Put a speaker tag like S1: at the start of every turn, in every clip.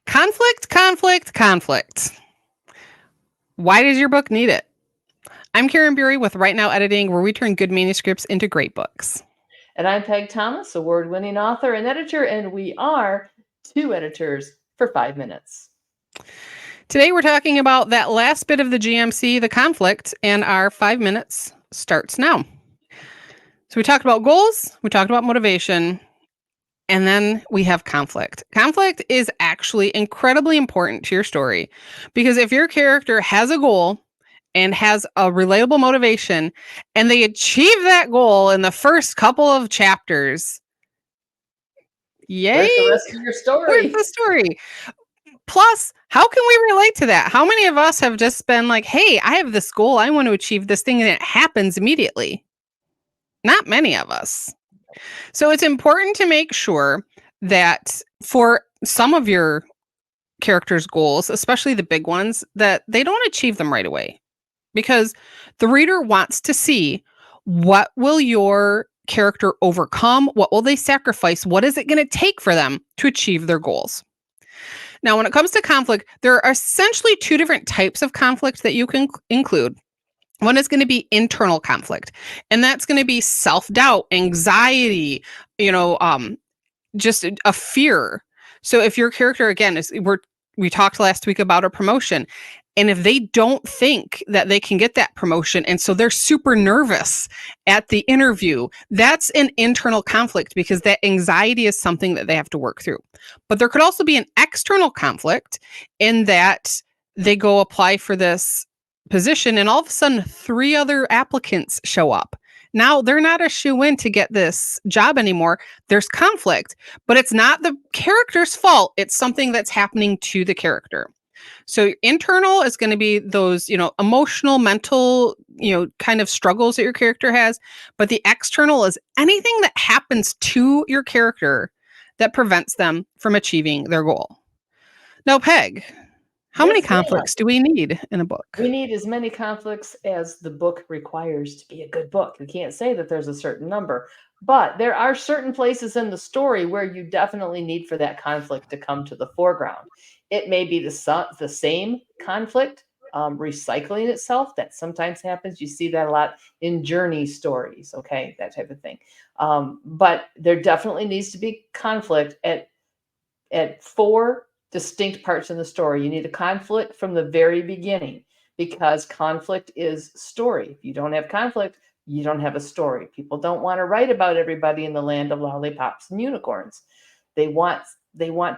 S1: Conflict, conflict, conflict. Why does your book need it? I'm Karin Bury with Right Now Editing, where we turn good manuscripts into great books.
S2: And I'm Peg Thomas, award-winning author and editor, and we are two editors for 5 minutes.
S1: Today we're talking about that last bit of the GMC, the conflict, and our 5 minutes starts now. So we talked about goals, we talked about motivation, and then we have conflict. Conflict is actually incredibly important to your story because if your character has a goal and has a relatable motivation and they achieve that goal in the first couple of chapters, yay,
S2: Where's the rest of your
S1: where's
S2: story?
S1: the story? Plus, how can we relate to that? How many of us have just been like, hey, I have this goal, I want to achieve this thing, and it happens immediately? Not many of us. So it's important to make sure that for some of your characters' goals, especially the big ones, that they don't achieve them right away. Because the reader wants to see, what will your character overcome? What will they sacrifice? What is it going to take for them to achieve their goals? Now, when it comes to conflict, there are essentially two different types of conflict that you can include. One is going to be internal conflict, and that's going to be self-doubt, anxiety, just a fear. So if your character, again, we talked last week about a promotion, and if they don't think that they can get that promotion, and so they're super nervous at the interview, that's an internal conflict because that anxiety is something that they have to work through. But there could also be an external conflict in that they go apply for this position and all of a sudden 3 other applicants show up. Now they're not a shoe-in to get this job anymore. There's conflict, but it's not the character's fault. It's something that's happening to the character. So internal is going to be those, emotional, mental, kind of struggles that your character has. But the external is anything that happens to your character that prevents them from achieving their goal. Now, Peg, how many
S2: Yes, ma'am.
S1: conflicts do we need in a book?
S2: We need as many conflicts as the book requires to be a good book. We can't say that there's a certain number, but there are certain places in the story where you definitely need for that conflict to come to the foreground. It may be the same conflict recycling itself. That sometimes happens. You see that a lot in journey stories, okay, that type of thing. But there definitely needs to be conflict at 4 distinct parts in the story. You need a conflict from the very beginning because conflict is story. If you don't have conflict, you don't have a story. People don't want to write about everybody in the land of lollipops and unicorns. They want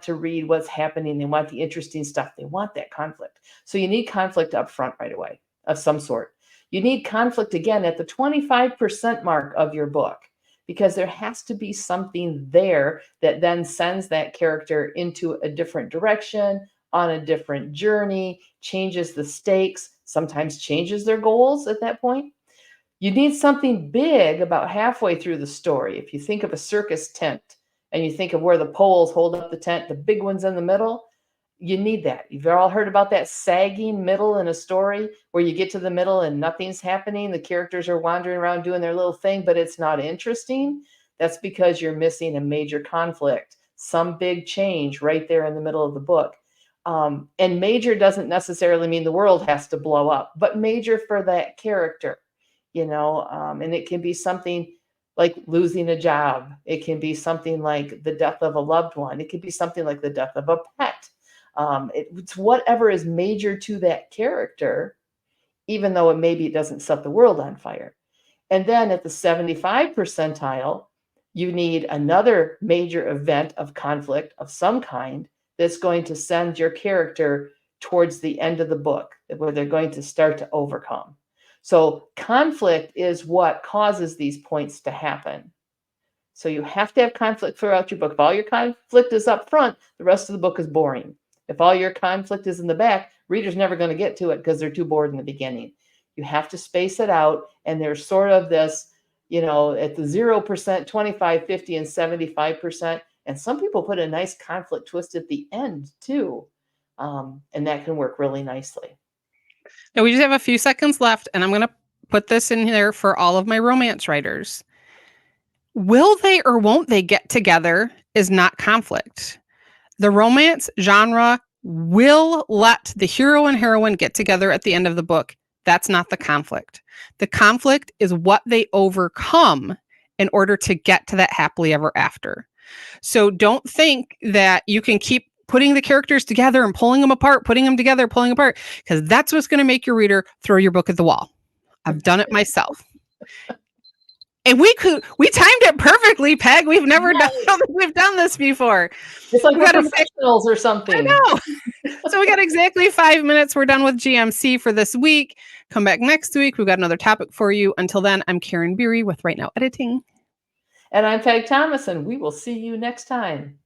S2: to read what's happening. They want the interesting stuff. They want that conflict. So you need conflict up front right away of some sort. You need conflict again at the 25% mark of your book because there has to be something there that then sends that character into a different direction, on a different journey, changes the stakes, sometimes changes their goals at that point. You need something big about halfway through the story. If you think of a circus tent and you think of where the poles hold up the tent, the big ones in the middle, you need that. You've all heard about that sagging middle in a story where you get to the middle and nothing's happening. The characters are wandering around doing their little thing, but it's not interesting. That's because you're missing a major conflict, some big change right there in the middle of the book. And major doesn't necessarily mean the world has to blow up, but major for that character, and it can be something like losing a job. It can be something like the death of a loved one. It could be something like the death of a pet. It's whatever is major to that character, even though it doesn't set the world on fire. And then at the 75 percentile, you need another major event of conflict of some kind that's going to send your character towards the end of the book, where they're going to start to overcome. So conflict is what causes these points to happen. So you have to have conflict throughout your book. If all your conflict is up front, the rest of the book is boring. If all your conflict is in the back, readers never going to get to it because they're too bored in the beginning. You have to space it out, and there's sort of this, at the 0%, 25, 50, and 75%. And some people put a nice conflict twist at the end too. And that can work really nicely.
S1: Now we just have a few seconds left, and I'm going to put this in there for all of my romance writers. Will they or won't they get together is not conflict. The romance genre will let the hero and heroine get together at the end of the book. That's not the conflict. The conflict is what they overcome in order to get to that happily ever after. So don't think that you can keep putting the characters together and pulling them apart, putting them together, pulling apart, because that's what's going to make your reader throw your book at the wall. I've done it myself. And we timed it perfectly, Peg. We've never done we've done this before.
S2: It's like
S1: we
S2: we're
S1: got
S2: professionals or something.
S1: I know. So we got exactly 5 minutes. We're done with GMC for this week. Come back next week. We've got another topic for you. Until then, I'm Karin Beery with Right Now Editing.
S2: And I'm Peg Thomas, and we will see you next time.